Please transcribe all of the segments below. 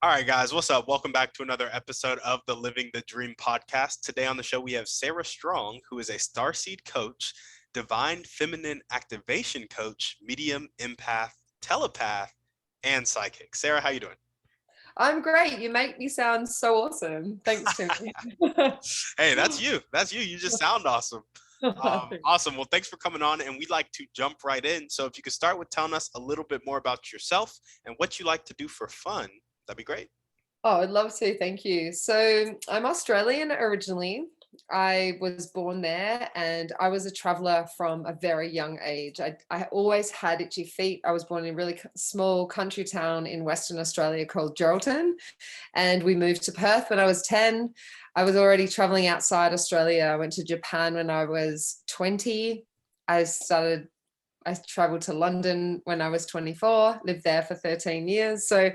All right, guys, what's up? Welcome back to another episode of the Living the Dream podcast. Today on the show, we have Sarah Strong, who is a Starseed coach, divine feminine activation coach, medium, empath, telepath, and psychic. Sarah, how you doing? I'm great. You make me sound so awesome. Thanks, Timmy. Hey, that's you. That's you. You just sound awesome. Awesome. Well, thanks for coming on, and we'd like to jump right in. So if you could start with telling us a little bit more about yourself and what you like to do for fun, that'd be great. Oh, I'd love to. Thank you. So I'm Australian originally. I was born there and I was a traveler from a very young age. I always had itchy feet. I was born in a really small country town in Western Australia called Geraldton. And we moved to Perth when I was 10. I was already traveling outside Australia. I went to Japan when I was 20. I traveled to London when I was 24, lived there for 13 years. So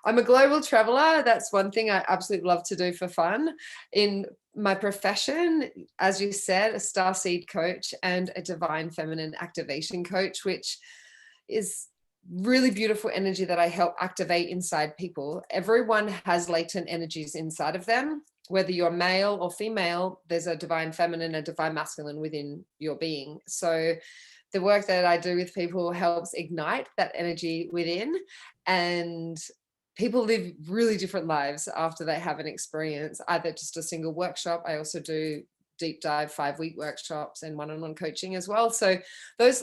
I'm a global traveler. That's one thing I absolutely love to do for fun. In my profession, as you said, a starseed coach and a divine feminine activation coach, which is really beautiful energy that I help activate inside people. Everyone has latent energies inside of them. Whether you're male or female, there's a divine feminine, a divine masculine within your being. So the work that I do with people helps ignite that energy within, and people live really different lives after they have an experience, either just a single workshop. I also do deep dive 5-week workshops and one-on-one coaching as well. So they're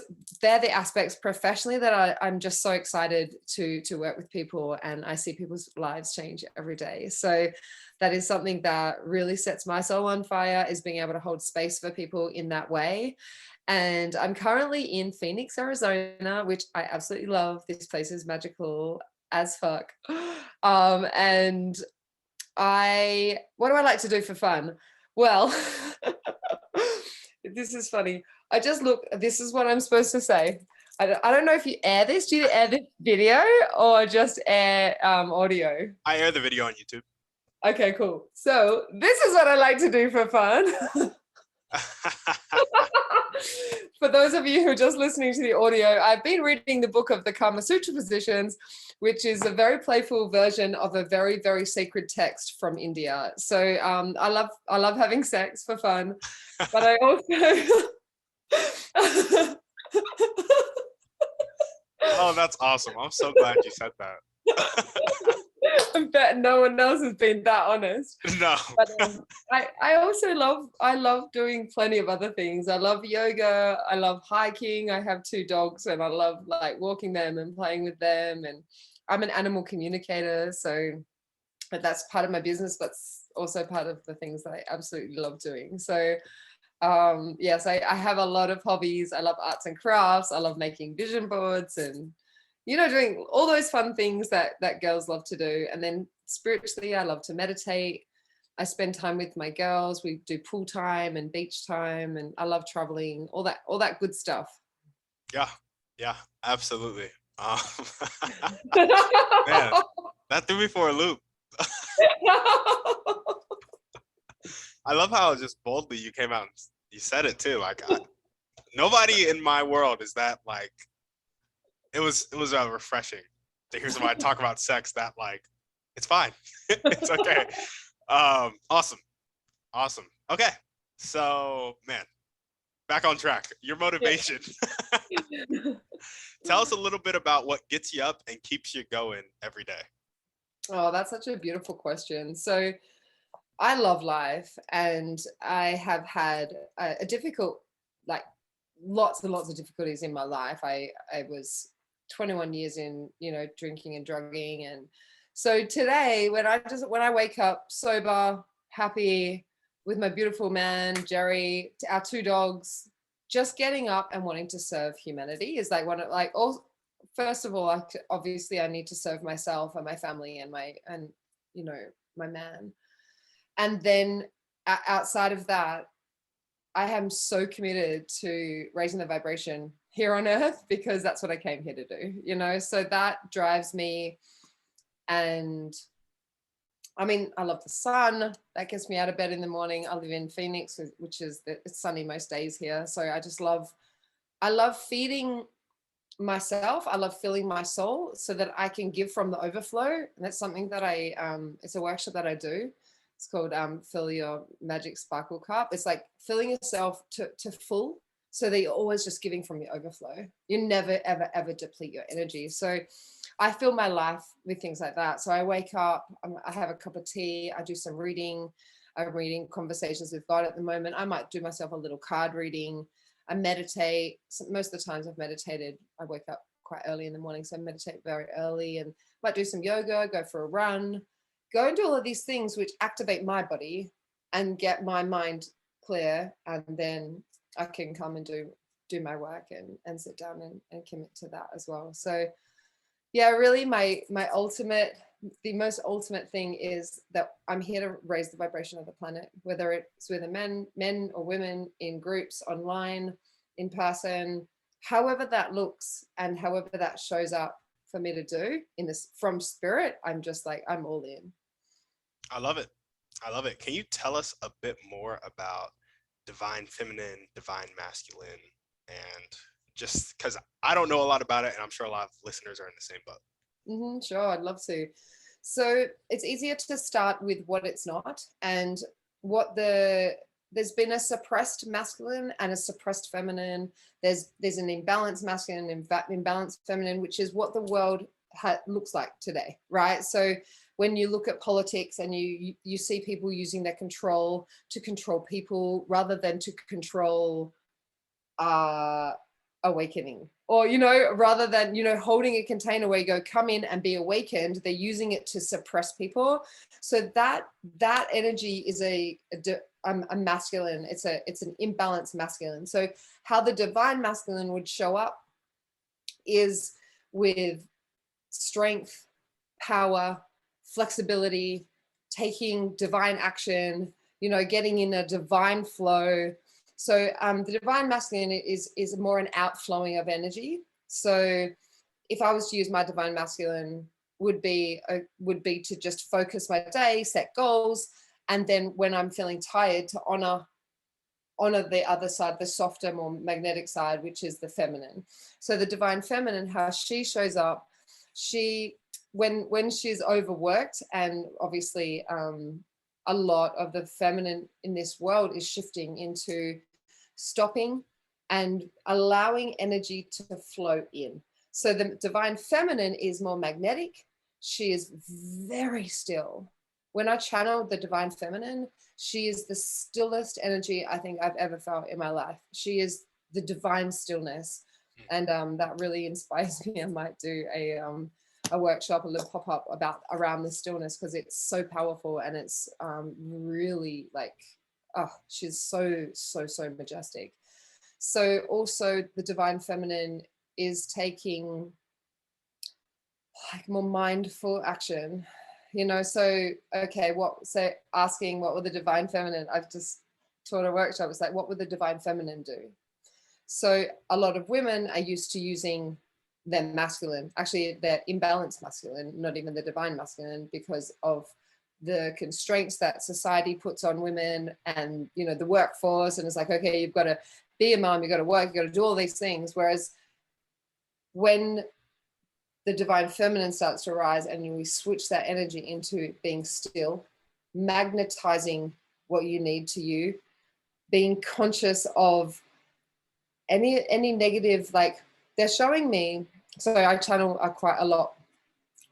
the aspects professionally that I'm just so excited to work with people, and I see people's lives change every day. So that is something that really sets my soul on fire, is being able to hold space for people in that way. And I'm currently in Phoenix, Arizona, which I absolutely love. This place is magical as fuck. And what do I like to do for fun? Well, this is funny. This is what I'm supposed to say. I don't know if you air this. Do you air this video or just air audio? I air the video on YouTube. Okay, cool. So this is what I like to do for fun. For those of you who are just listening to the audio, I've been reading the book of the Kama Sutra positions, which is a very playful version of a very, very sacred text from India. So I love having sex for fun, but I also Oh, that's awesome. I'm so glad you said that. I bet no one else has been that honest. No. But I also love doing plenty of other things. I love yoga. I love hiking. I have 2 dogs and I love like walking them and playing with them. And I'm an animal communicator, so but that's part of my business, but also part of the things that I absolutely love doing. So yes, I have a lot of hobbies. I love arts and crafts. I love making vision boards and doing all those fun things that girls love to do. And then spiritually, I love to meditate. I spend time with my girls. We do pool time and beach time, and I love traveling, all that good stuff. Yeah, absolutely. Man, that threw me for a loop. I love how just boldly you came out and you said it too. Like nobody in my world is that like. It was refreshing to hear somebody talk about sex that like it's fine. It's okay. Awesome. Okay. So man, back on track. Your motivation. Tell us a little bit about what gets you up and keeps you going every day. Oh, that's such a beautiful question. So I love life, and I have had a difficult, like lots and lots of difficulties in my life. I was 21 years in, drinking and drugging. And so today, when I wake up sober, happy, with my beautiful man, Jerry, our 2 dogs, just getting up and wanting to serve humanity is like first of all, obviously I need to serve myself and my family and my man. And then outside of that, I am so committed to raising the vibration here on earth, because that's what I came here to do, so that drives me. And I mean, I love the sun. That gets me out of bed in the morning. I live in Phoenix, which is it's sunny most days here. So I love feeding myself. I love filling my soul so that I can give from the overflow. And that's something that it's a workshop that I do. It's called Fill Your Magic Sparkle Cup. It's like filling yourself to full so that you're always just giving from your overflow. You never, ever, ever deplete your energy. So I fill my life with things like that. So I wake up, I have a cup of tea, I do some reading. I'm reading Conversations with God at the moment. I might do myself a little card reading. I meditate. So most of the times I've meditated, I wake up quite early in the morning, so I meditate very early, and might do some yoga, go for a run, go and do all of these things which activate my body and get my mind clear, and then I can come and do my work and sit down and commit to that as well. So yeah, really my the most ultimate thing is that I'm here to raise the vibration of the planet, whether it's with men or women, in groups, online, in person, however that looks and however that shows up for me to do in this from spirit. I'm just like, I'm all in. I love it. I love it. Can you tell us a bit more about divine feminine, divine masculine, and just because I don't know a lot about it, and I'm sure a lot of listeners are in the same boat. Sure, I'd love to. So it's easier to start with what it's not, and there's been a suppressed masculine and a suppressed feminine. There's an imbalanced masculine and imbalanced feminine, which is what the world looks like today, right? So when you look at politics and you see people using their control to control people rather than to control awakening, or rather than holding a container where you go, come in and be awakened, they're using it to suppress people. So that energy is a masculine. It's an imbalanced masculine. So how the divine masculine would show up is with strength, power, flexibility, taking divine action, getting in a divine flow. So the divine masculine is more an outflowing of energy. So if I was to use my divine masculine, would be to just focus my day, set goals, and then when I'm feeling tired, to honor the other side, the softer, more magnetic side, which is the feminine. So the divine feminine, how she shows up, when she's overworked, and obviously a lot of the feminine in this world is shifting into stopping and allowing energy to flow in. So the divine feminine is more magnetic. She is very still. When I channel the divine feminine, she is the stillest energy I think I've ever felt in my life. She is the divine stillness. And that really inspires me. I might do a workshop, a little pop-up around the stillness, because it's so powerful, and it's really like, oh, she's so majestic. So also the divine feminine is taking like more mindful action, so okay, asking what would the divine feminine, I've just taught a workshop, it's like, what would the divine feminine do? So a lot of women are used to using their masculine, actually their imbalanced masculine, not even the divine masculine, because of the constraints that society puts on women, and the workforce, and it's like, okay, you've got to be a mom, you've got to work, you've got to do all these things. Whereas when the divine feminine starts to rise and we switch that energy into being still, magnetizing what you need to you, being conscious of any negative, like they're showing me, so I channel quite a lot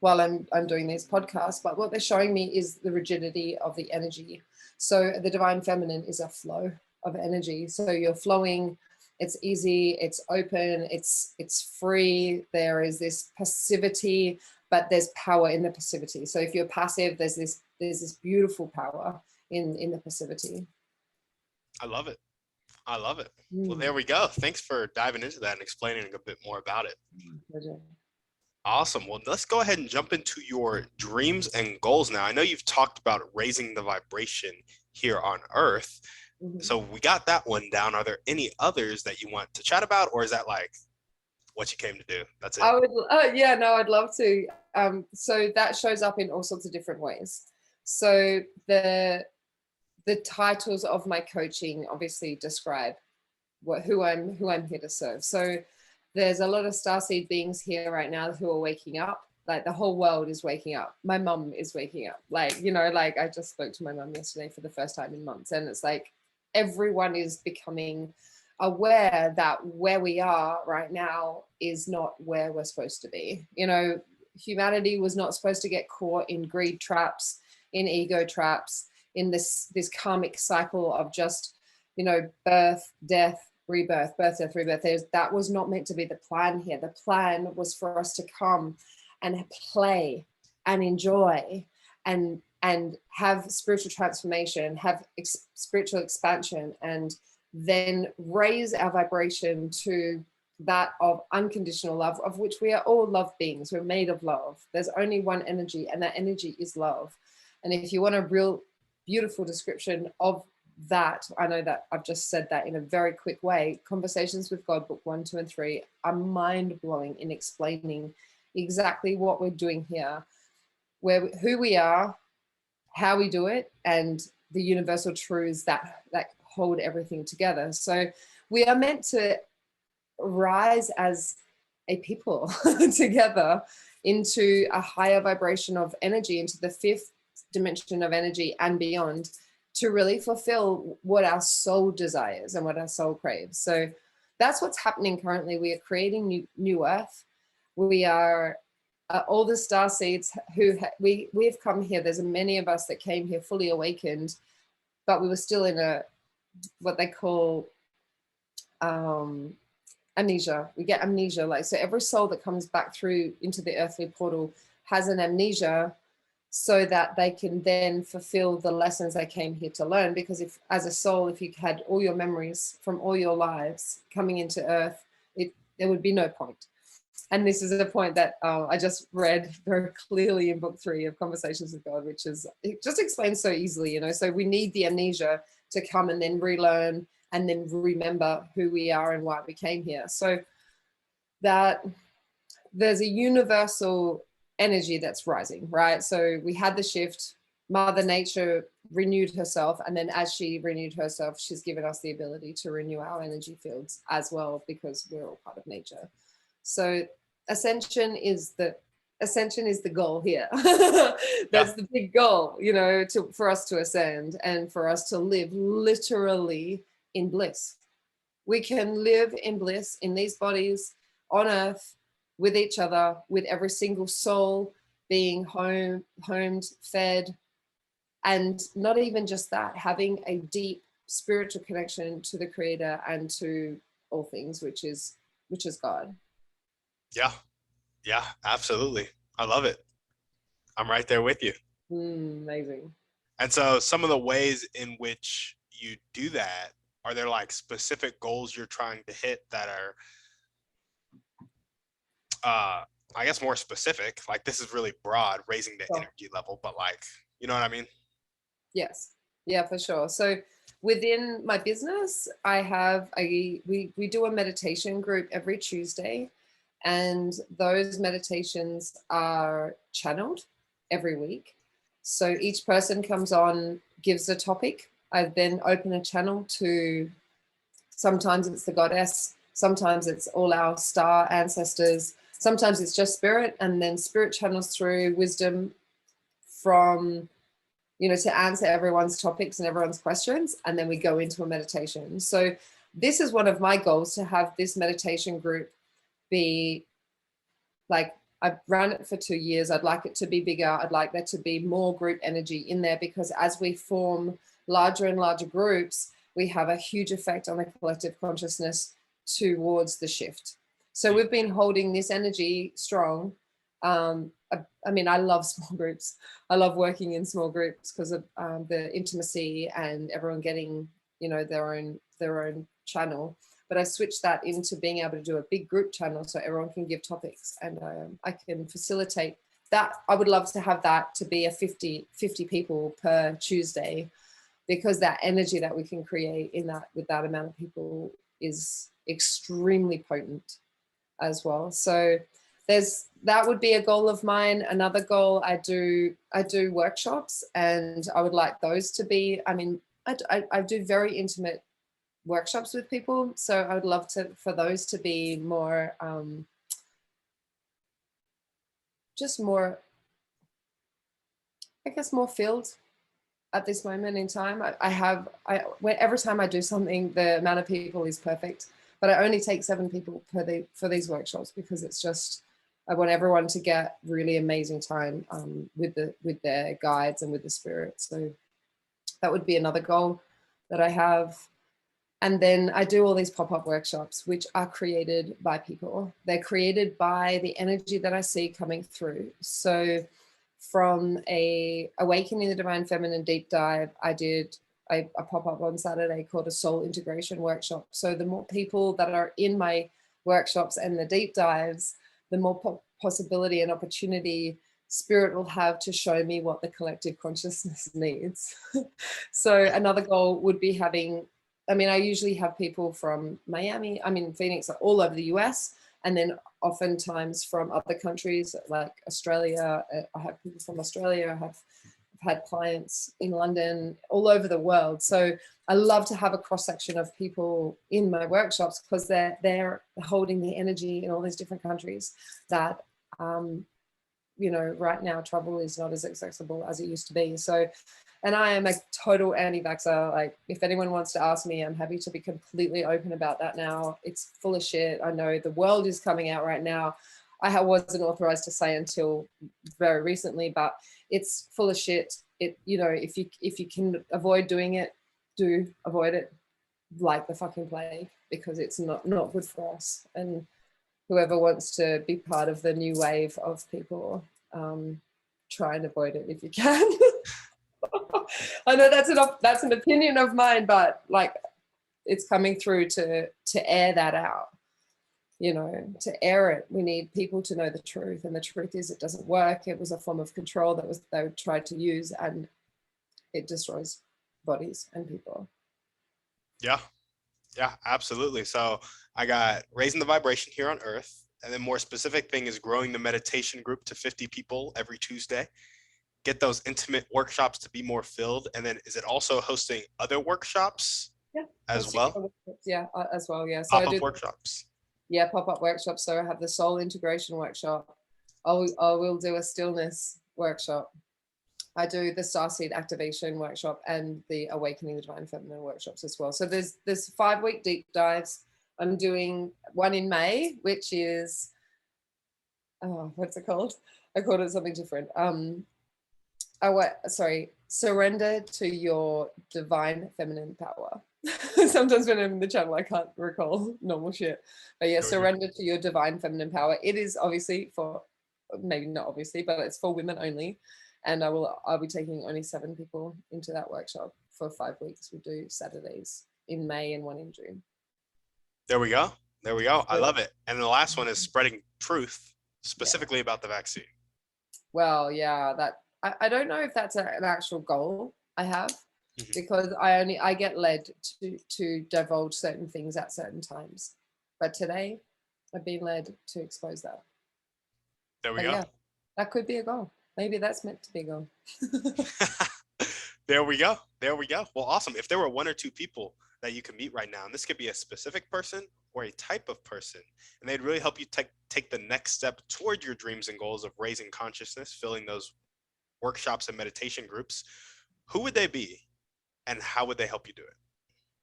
while I'm doing these podcasts, but what they're showing me is the rigidity of the energy. So the divine feminine is a flow of energy. So you're flowing, it's easy, it's open, it's free. There is this passivity, but there's power in the passivity. So if you're passive, there's this beautiful power in the passivity. I love it. I love it. Well, there we go. Thanks for diving into that and explaining a bit more about it. Pleasure. Awesome. Well, let's go ahead and jump into your dreams and goals now. I know you've talked about raising the vibration here on Earth. So we got that one down. Are there any others that you want to chat about, or is that like what you came to do? That's it. I would, yeah, no, I'd love to. So that shows up in all sorts of different ways. So the titles of my coaching obviously describe who I'm here to serve. So there's a lot of starseed beings here right now who are waking up. Like the whole world is waking up. My mum is waking up. Like, you know, like I just spoke to my mum yesterday for the first time in months, and it's like everyone is becoming aware that where we are right now is not where we're supposed to be. You know, humanity was not supposed to get caught in greed traps, in ego traps, in this karmic cycle of just, you know, birth, death, rebirth, birth, death, rebirth. That was not meant to be the plan here. The plan was for us to come and play and enjoy and have spiritual transformation, have spiritual expansion, and then raise our vibration to that of unconditional love, of which we are all love beings. We're made of love. There's only one energy, and that energy is love. And if you want a real beautiful description of that, I know that I've just said that in a very quick way. Conversations with God, book 1, 2, and 3 are mind-blowing in explaining exactly what we're doing here, who we are, how we do it, and the universal truths that hold everything together. So we are meant to rise as a people together into a higher vibration of energy, into the fifth dimension of energy and beyond, to really fulfill what our soul desires and what our soul craves. So that's what's happening currently. We are creating new earth. We are all the star seeds who we've come here. There's many of us that came here fully awakened, but we were still in a what they call amnesia. We get amnesia. Like, so every soul that comes back through into the earthly portal has an amnesia, so that they can then fulfill the lessons they came here to learn. Because if, as a soul, if you had all your memories from all your lives coming into earth, there would be no point. And this is a point that I just read very clearly in book 3 of Conversations with God, which is, it just explains so easily, you know. So we need the amnesia to come and then relearn and then remember who we are and why we came here. So that there's a universal energy that's rising, right? So we had the shift, Mother Nature renewed herself, and then as she renewed herself, she's given us the ability to renew our energy fields as well, because we're all part of nature. So ascension is the goal here. That's the big goal, you know, for us to ascend and for us to live literally in bliss. We can live in bliss in these bodies on earth, with each other, with every single soul being homed, fed, and not even just that, having a deep spiritual connection to the Creator and to all things, which is God. Yeah, absolutely. I love it. I'm right there with you. Amazing. And so some of the ways in which you do that, are there like specific goals you're trying to hit that are I guess more specific? Like, this is really broad, raising the energy level, but like, you know what I mean? Yes. Yeah, for sure. So within my business, I have we do a meditation group every Tuesday, and those meditations are channeled every week. So each person comes on, gives a topic. I then open a channel to, sometimes it's the goddess, sometimes it's all our star ancestors, sometimes it's just spirit, and then spirit channels through wisdom from, you know, to answer everyone's topics and everyone's questions, and then we go into a meditation. So this is one of my goals, to have this meditation group be like, I've run it for 2 years. I'd like it to be bigger. I'd like there to be more group energy in there, because as we form larger and larger groups, we have a huge effect on the collective consciousness towards the shift. So we've been holding this energy strong. I mean, I love small groups. I love working in small groups because of the intimacy and everyone getting, you know, their own channel. But I switched that into being able to do a big group channel so everyone can give topics, and I can facilitate that. I would love to have that to be a 50 people per Tuesday, because that energy that we can create in that, with that amount of people, is extremely potent as well. So that would be a goal of mine. Another goal, I do workshops, and I would like those to be, I mean, I do very intimate workshops with people. So I would love for those to be more, just more, I guess, more filled at this moment in time. Every time I do something, the amount of people is perfect, but I only take 7 people for these workshops, because it's just, I want everyone to get really amazing time with their guides and with the spirit. So that would be another goal that I have. And then I do all these pop-up workshops, which are created by people. They're created by the energy that I see coming through. So from a Awakening the Divine Feminine deep dive, I did a pop-up on Saturday called a soul integration workshop. So the more people that are in my workshops and the deep dives, the more possibility and opportunity spirit will have to show me what the collective consciousness needs. So another goal would be having, I mean, I usually have people from Miami, Phoenix, all over the US, and then oftentimes from other countries like Australia. I have people from Australia. I've had clients in London, all over the world. So I love to have a cross section of people in my workshops, because they're holding the energy in all these different countries that, right now travel is not as accessible as it used to be. So, and I am a total anti-vaxxer. Like, if anyone wants to ask me, I'm happy to be completely open about that now. It's full of shit. I know the world is coming out right now. I wasn't authorized to say until very recently, but it's full of shit. If you can avoid doing it, do avoid it like the fucking plague, because it's not good for us. And whoever wants to be part of the new wave of people, try and avoid it if you can. I know that's an opinion of mine, but like, it's coming through to air that out. To air it, we need people to know the truth, and the truth is it doesn't work. It was a form of control they tried to use, and it destroys bodies and people. Yeah, absolutely. So I got raising the vibration here on Earth, and then more specific thing is growing the meditation group to 50 people every Tuesday. Get those intimate workshops to be more filled, and then is it also hosting other workshops? Yeah, as well? Yeah, as well. Yeah, so Pop-up workshops. Yeah, pop-up workshops. So I have the soul integration workshop. I will do a stillness workshop. I do the Starseed activation workshop and the Awakening the Divine Feminine workshops as well. So there's 5-week deep dives. I'm doing one in May, which is, what's it called? I called it something different. Surrender to your divine feminine power. Sometimes when I'm in the channel, I can't recall normal shit. But yeah, surrender to your divine feminine power. It is obviously maybe not obviously, but it's for women only. And I'll be taking only 7 people into that workshop for 5 weeks. We'll do Saturdays in May and one in June. There we go. I love it. And the last one is spreading truth, specifically about the vaccine. Well, yeah, I don't know if that's an actual goal I have, because I get led to divulge certain things at certain times. But today I've been led to expose that. There we go. Yeah, that could be a goal. Maybe that's meant to be a goal. There we go. Well, awesome. If there were 1 or 2 people that you can meet right now, and this could be a specific person or a type of person, and they'd really help you take the next step toward your dreams and goals of raising consciousness, filling those workshops and meditation groups, who would they be, and how would they help you do it?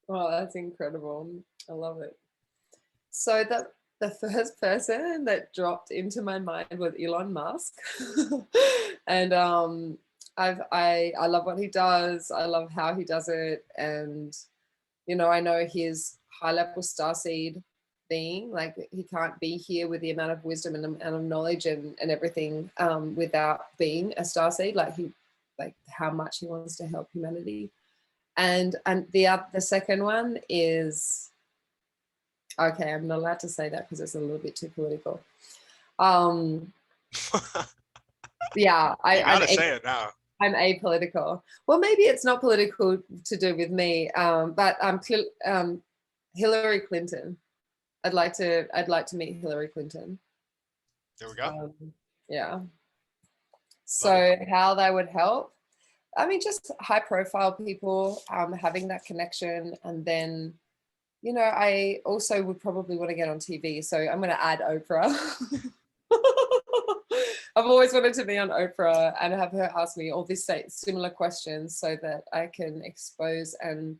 Oh, that's incredible. I love it. So the first person that dropped into my mind was Elon Musk. And I love what he does. I love how he does it. And, I know his high level starseed being, like, he can't be here with the amount of wisdom and amount of knowledge and everything without being a starseed, like how much he wants to help humanity. And the second one is, okay, I'm not allowed to say that because it's a little bit too political. Yeah, you gotta say it now. I'm apolitical. Well, maybe it's not political to do with me, but Hillary Clinton. I'd like to meet Hillary Clinton. There we go. Yeah. So how they would help? I mean, just high profile people having that connection, and then I also would probably want to get on TV, so I'm going to add Oprah. I've always wanted to be on Oprah and have her ask me all these similar questions so that I can expose and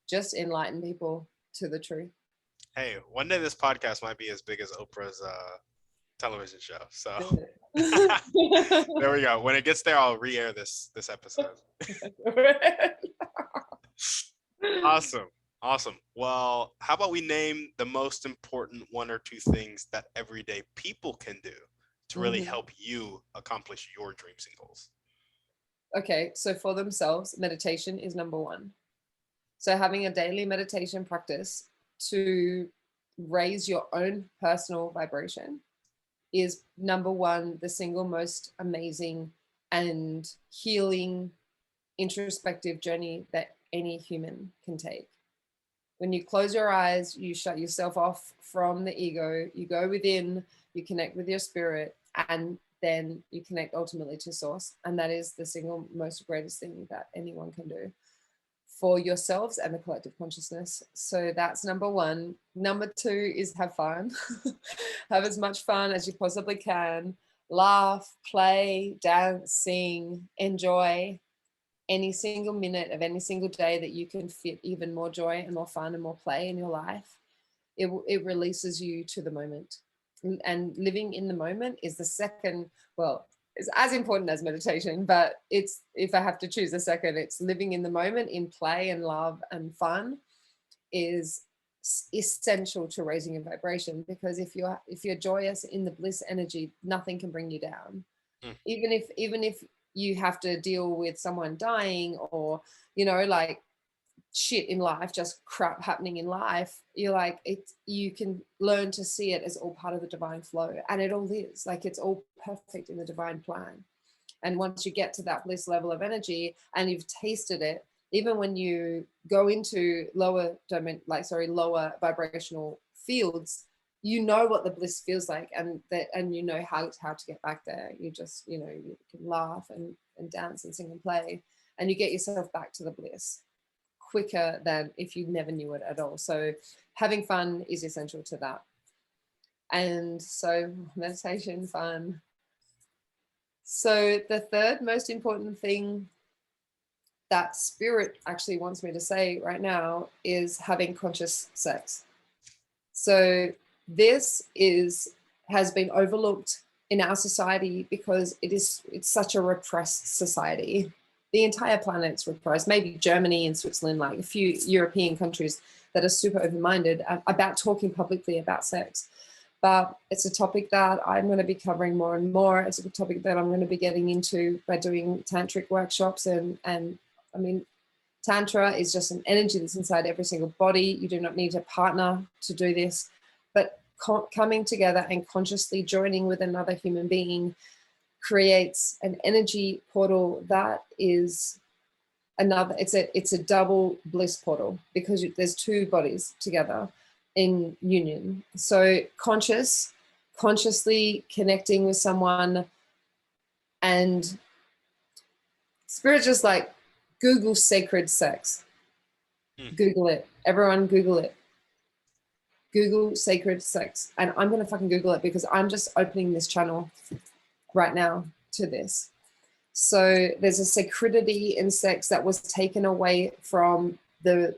just enlighten people to the truth. Hey, one day this podcast might be as big as Oprah's television show. So there we go. When it gets there, I'll re-air this episode. Awesome. Awesome. Well, how about we name the most important one or two things that everyday people can do to really help you accomplish your dreams and goals? Okay, so for themselves, meditation is number one. So having a daily meditation practice to raise your own personal vibration is number one, the single most amazing and healing introspective journey that any human can take. When you close your eyes, you shut yourself off from the ego, you go within, you connect with your spirit, and then you connect ultimately to source. And that is the single most greatest thing that anyone can do for yourselves and the collective consciousness. So that's number one. Number two is have fun. Have as much fun as you possibly can. Laugh, play, dance, sing, enjoy any single minute of any single day that you can fit even more joy and more fun and more play in your life. It releases you to the moment. And living in the moment is the second, well, it's as important as meditation, but it's, if I have to choose a second, it's living in the moment in play and love and fun is essential to raising your vibration, because if you're joyous in the bliss energy, nothing can bring you down. Even if you have to deal with someone dying or like shit in life, just crap happening in life, you're like, you can learn to see it as all part of the divine flow, and it all is, like, it's all perfect in the divine plan. And once you get to that bliss level of energy and you've tasted it, even when you go into lower vibrational fields, you know what the bliss feels like, and you know how to get back there. You just you can laugh and dance and sing and play, and you get yourself back to the bliss quicker than if you never knew it at all. So having fun is essential to that. And so meditation, fun. So the third most important thing that spirit actually wants me to say right now is having conscious sex. So this has been overlooked in our society because it's such a repressed society. The entire planet's repressed. Maybe Germany and Switzerland, like a few European countries that are super open-minded about talking publicly about sex. But it's a topic that I'm going to be covering more and more. It's a topic that I'm going to be getting into by doing tantric workshops. And I mean, Tantra is just an energy that's inside every single body. You do not need a partner to do this, but coming together and consciously joining with another human being creates an energy portal that is it's a double bliss portal, because there's two bodies together in union. So consciously connecting with someone, and spirit, just like Google sacred sex. Google it. Everyone Google it. Google sacred sex. And I'm going to fucking Google it because I'm just opening this channel right now to this. So there's a sacredity in sex that was taken away from the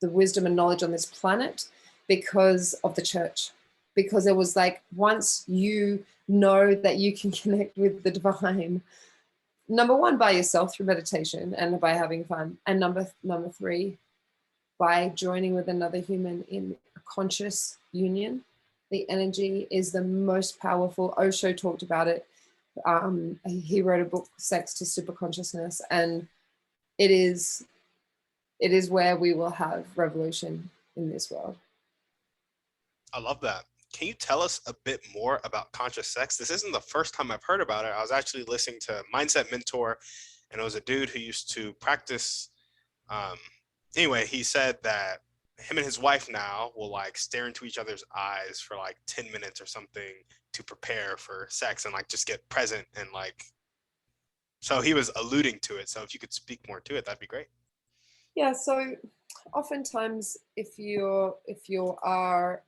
wisdom and knowledge on this planet because of the church. Because it was like, once you know that you can connect with the divine, number one, by yourself through meditation and by having fun, and number three, by joining with another human in a conscious union, the energy is the most powerful. Osho talked about it. He wrote a book, Sex to Superconsciousness, and it is where we will have revolution in this world. I love that. Can you tell us a bit more about conscious sex? This isn't the first time I've heard about it. I was actually listening to Mindset Mentor, and it was a dude who used to practice. Anyway, he said that him and his wife now will like stare into each other's eyes for like 10 minutes or something to prepare for sex and like just get present, and like, so he was alluding to it. So if you could speak more to it, that'd be great. Yeah, so oftentimes if you are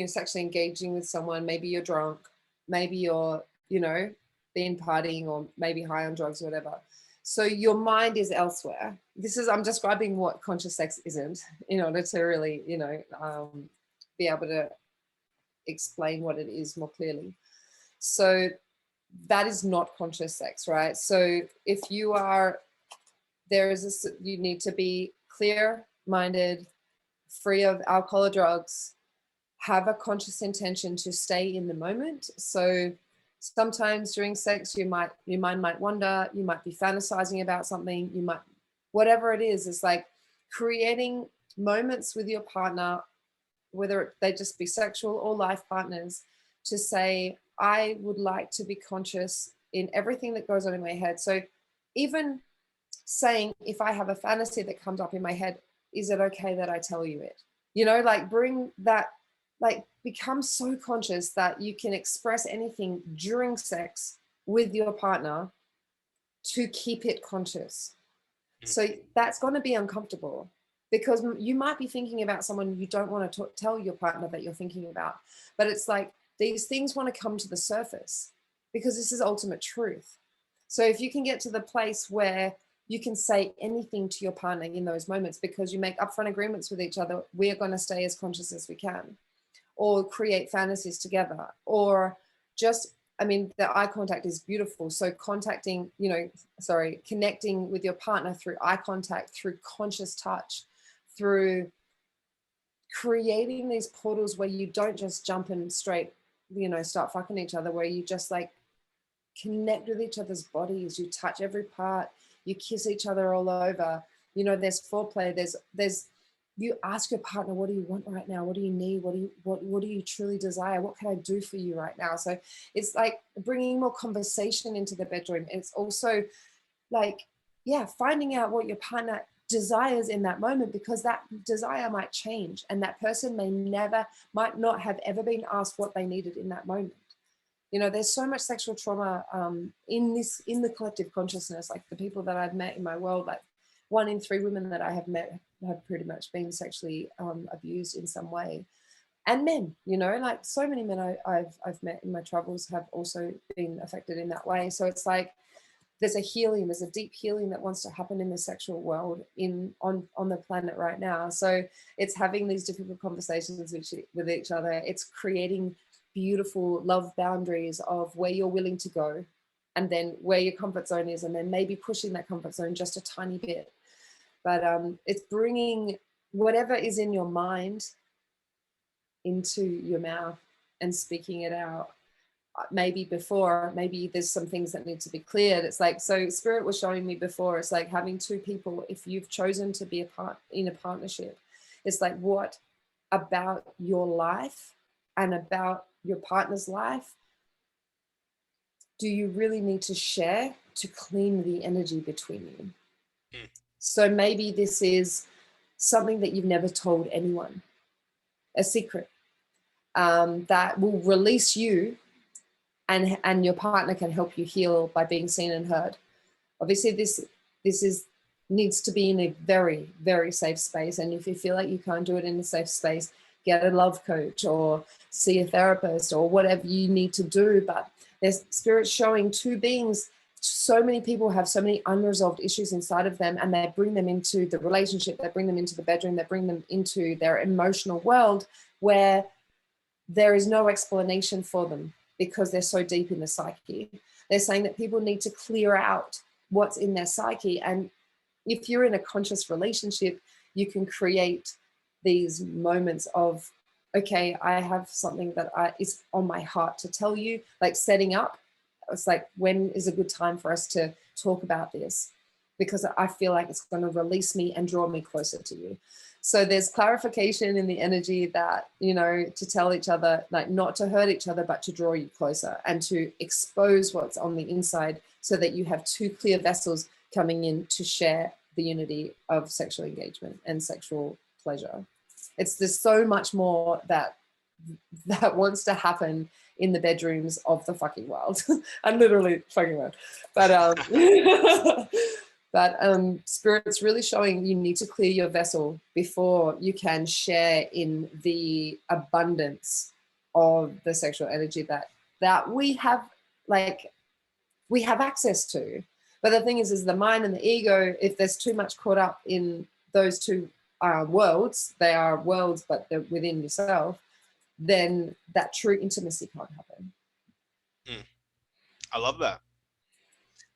sexually engaging with someone, maybe you're drunk, maybe you're, been partying or maybe high on drugs or whatever. So your mind is elsewhere. I'm describing what conscious sex isn't in order to really, be able to explain what it is more clearly. So that is not conscious sex, right? So if you are, you need to be clear minded, free of alcohol or drugs, have a conscious intention to stay in the moment. So sometimes during sex, your mind might wander, you might be fantasizing about something, whatever it is, it's like creating moments with your partner, whether they just be sexual or life partners, to say, I would like to be conscious in everything that goes on in my head. So even saying, if I have a fantasy that comes up in my head, is it okay that I tell you it? Like bring that, like become so conscious that you can express anything during sex with your partner to keep it conscious. So that's going to be uncomfortable because you might be thinking about someone you don't want to tell your partner that you're thinking about. But it's like these things want to come to the surface because this is ultimate truth. So if you can get to the place where you can say anything to your partner in those moments because you make upfront agreements with each other, we're going to stay as conscious as we can, or create fantasies together, or just, the eye contact is beautiful. So connecting with your partner through eye contact, through conscious touch, through creating these portals where you don't just jump in straight, start fucking each other, where you just like connect with each other's bodies, you touch every part, you kiss each other all over, there's foreplay, there's you ask your partner, what do you want right now? What do you need? What do you truly desire? What can I do for you right now? So it's like bringing more conversation into the bedroom. It's also like, finding out what your partner desires in that moment, because that desire might change and that person might not have ever been asked what they needed in that moment. There's so much sexual trauma in the collective consciousness. Like the people that I've met in my world, like 1 in 3 women that I have met have pretty much been sexually abused in some way. And men, like so many men I've met in my travels have also been affected in that way. So it's like there's a deep healing that wants to happen in the sexual world on the planet right now. So it's having these difficult conversations with each other. It's creating beautiful love boundaries of where you're willing to go and then where your comfort zone is, and then maybe pushing that comfort zone just a tiny bit. But it's bringing whatever is in your mind into your mouth and speaking it out. Maybe there's some things that need to be cleared. It's like, so Spirit was showing me before, it's like having 2 people, if you've chosen to be in a partnership, it's like, what about your life and about your partner's life do you really need to share to clean the energy between you? So maybe this is something that you've never told anyone, a secret that will release you, and your partner can help you heal by being seen and heard. Obviously, this needs to be in a very, very safe space. And if you feel like you can't do it in a safe space, get a love coach or see a therapist or whatever you need to do. But there's Spirit showing 2 beings. So many people have so many unresolved issues inside of them, and they bring them into the relationship, they bring them into the bedroom, they bring them into their emotional world where there is no explanation for them because they're so deep in the psyche. They're saying that people need to clear out what's in their psyche. And if you're in a conscious relationship, you can create these moments of, okay, I have something that is on my heart to tell you, like setting up. It's like, when is a good time for us to talk about this? Because I feel like it's going to release me and draw me closer to you. So there's clarification in the energy that, to tell each other, like not to hurt each other, but to draw you closer and to expose what's on the inside so that you have 2 clear vessels coming in to share the unity of sexual engagement and sexual pleasure. There's so much more that wants to happen in the bedrooms of the fucking world. I'm literally fucking world. But But Spirit's really showing you need to clear your vessel before you can share in the abundance of the sexual energy that we have, like, we have access to. But the thing is the mind and the ego, if there's too much caught up in those two worlds, they are worlds, but they're within yourself, then that true intimacy can't happen. I love that.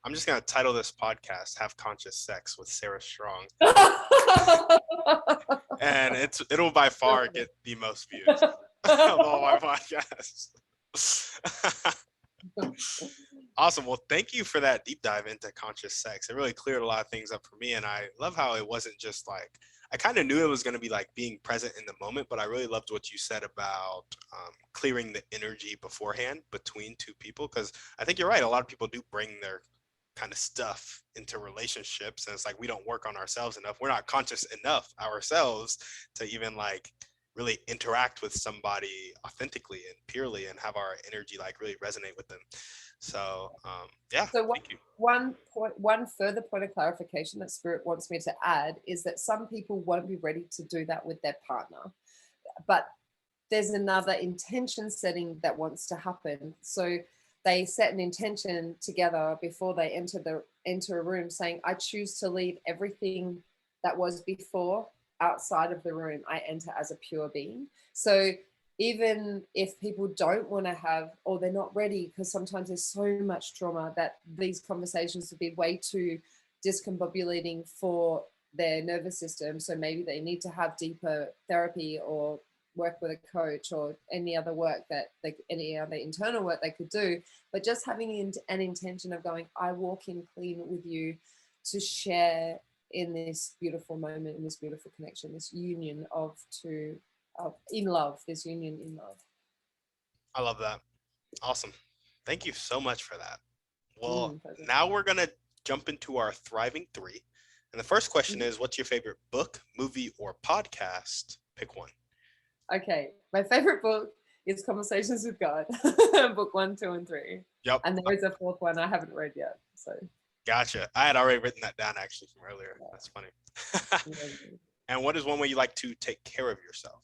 I'm just going to title this podcast Have Conscious Sex with Sarah Strong. And it'll by far get the most views of all my podcasts. Awesome. Well, thank you for that deep dive into conscious sex. It really cleared a lot of things up for me. And I love how it wasn't just like, I kind of knew it was going to be like being present in the moment, but I really loved what you said about clearing the energy beforehand between two people. Because I think you're right. A lot of people do bring their kind of stuff into relationships. And it's like, we don't work on ourselves enough. We're not conscious enough ourselves to even like really interact with somebody authentically and purely and have our energy like really resonate with them. So yeah, so thank you. One further point of clarification that Spirit wants me to add is that some people won't be ready to do that with their partner, but there's another intention setting that wants to happen. So they set an intention together before they enter a room, saying, I choose to leave everything that was before outside of the room. I enter as a pure being. So even if people don't want to have, or they're not ready, because sometimes there's so much trauma that these conversations would be way too discombobulating for their nervous system. So maybe they need to have deeper therapy or work with a coach or any other work any other internal work they could do. But just having an intention of going, I walk in clean with you to share in this beautiful moment, in this beautiful connection, this union in love, this union in love. I love that. Awesome. Thank you so much for that. Well, now we're going to jump into our Thriving 3. And the first question is, what's your favorite book, movie, or podcast? Pick one. Okay. My favorite book is Conversations with God, book 1, 2, and 3. Yep. And there is a fourth one I haven't read yet. So. Gotcha. I had already written that down actually from earlier. Yeah. That's funny. And what is one way you like to take care of yourself?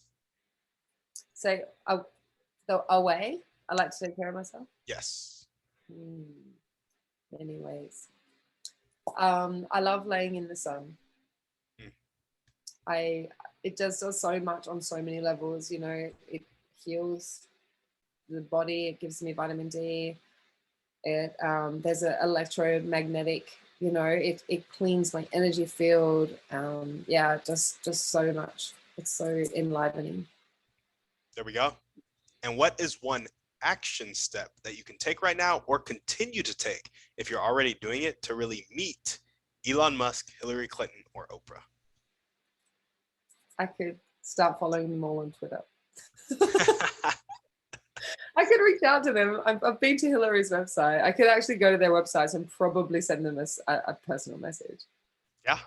So, a way I like to take care of myself? Yes. Many ways. I love laying in the sun. It just does so much on so many levels. You know, it heals the body. It gives me vitamin D. There's an electromagnetic, you know, it cleans my energy field. Just so much. It's so enlivening. There we go. And what is one action step that you can take right now or continue to take if you're already doing it to really meet Elon Musk, Hillary Clinton, or Oprah? I could start following them all on Twitter. I could reach out to them. I've been to Hillary's website. I could actually go to their websites and probably send them a personal message. Yeah,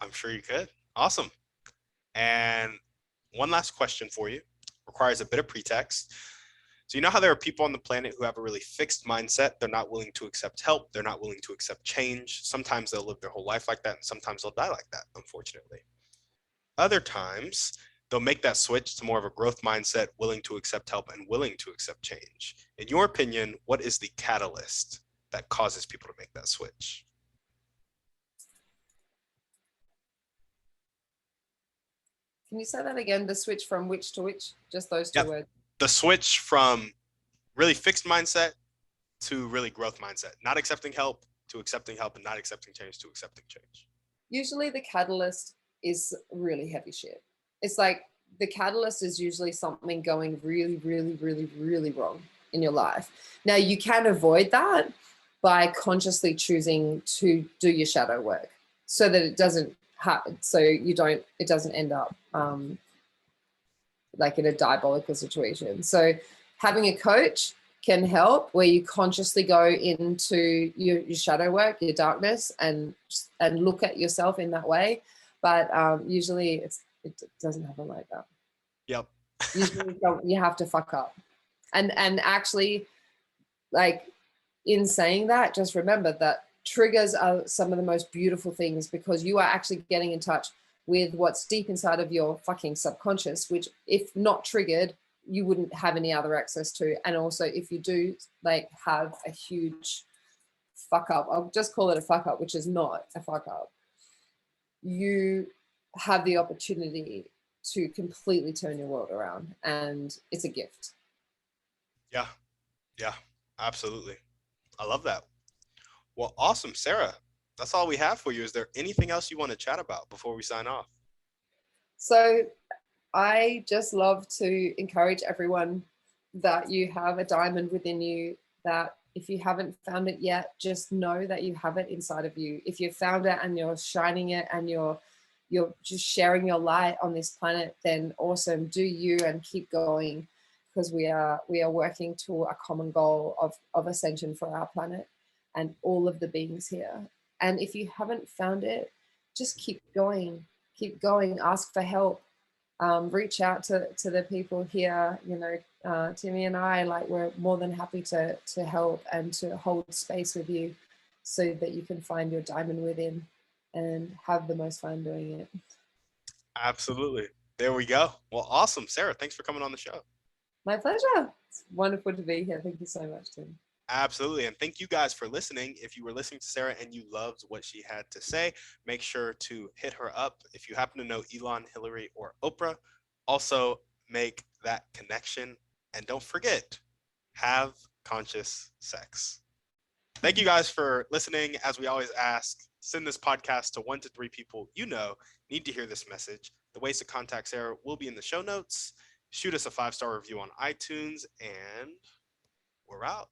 I'm sure you could. Awesome. And one last question for you. Requires a bit of pretext. So you know how there are people on the planet who have a really fixed mindset. They're not willing to accept help. They're not willing to accept change. Sometimes they'll live their whole life like that, and sometimes they'll die like that, unfortunately. Other times, they'll make that switch to more of a growth mindset, willing to accept help and willing to accept change. In your opinion, what is the catalyst that causes people to make that switch? Can you say that again? The switch from which to which? Just those two words. The switch from really fixed mindset to really growth mindset. Not accepting help to accepting help, and not accepting change to accepting change. Usually the catalyst is really heavy shit. It's like the catalyst is usually something going really, really, really, really wrong in your life. Now you can avoid that by consciously choosing to do your shadow work so that it doesn't happen. So it doesn't end up like in a diabolical situation. So having a coach can help, where you consciously go into your shadow work, your darkness, and look at yourself in that way. But usually it doesn't happen like that. Yep. Usually you have to fuck up. And actually, like, in saying that, just remember that triggers are some of the most beautiful things, because you are actually getting in touch with what's deep inside of your fucking subconscious, which if not triggered, you wouldn't have any other access to. And also if you do like have a huge fuck up, I'll just call it a fuck up, which is not a fuck up, you have the opportunity to completely turn your world around, and it's a gift. Yeah, yeah, absolutely. I love that. Well, awesome, Sarah. That's all we have for you. Is there anything else you want to chat about before we sign off? So I just love to encourage everyone that you have a diamond within you, that if you haven't found it yet, just know that you have it inside of you. If you've found it and you're shining it and you're just sharing your light on this planet, then awesome, do you, and keep going, because we are working to a common goal of ascension for our planet and all of the beings here. And if you haven't found it, just keep going, ask for help, reach out to the people here. You know, Timmy and I, like, we're more than happy to help and to hold space with you so that you can find your diamond within and have the most fun doing it. Absolutely. There we go. Well, awesome, Sarah. Thanks for coming on the show. My pleasure. It's wonderful to be here. Thank you so much, Tim. Absolutely. And thank you guys for listening. If you were listening to Sarah and you loved what she had to say, make sure to hit her up. If you happen to know Elon, Hillary, or Oprah, also make that connection. And don't forget, have conscious sex. Thank you guys for listening. As we always ask, send this podcast to 1 to 3 people you know need to hear this message. The ways to contact Sarah will be in the show notes. Shoot us a 5-star review on iTunes, and we're out.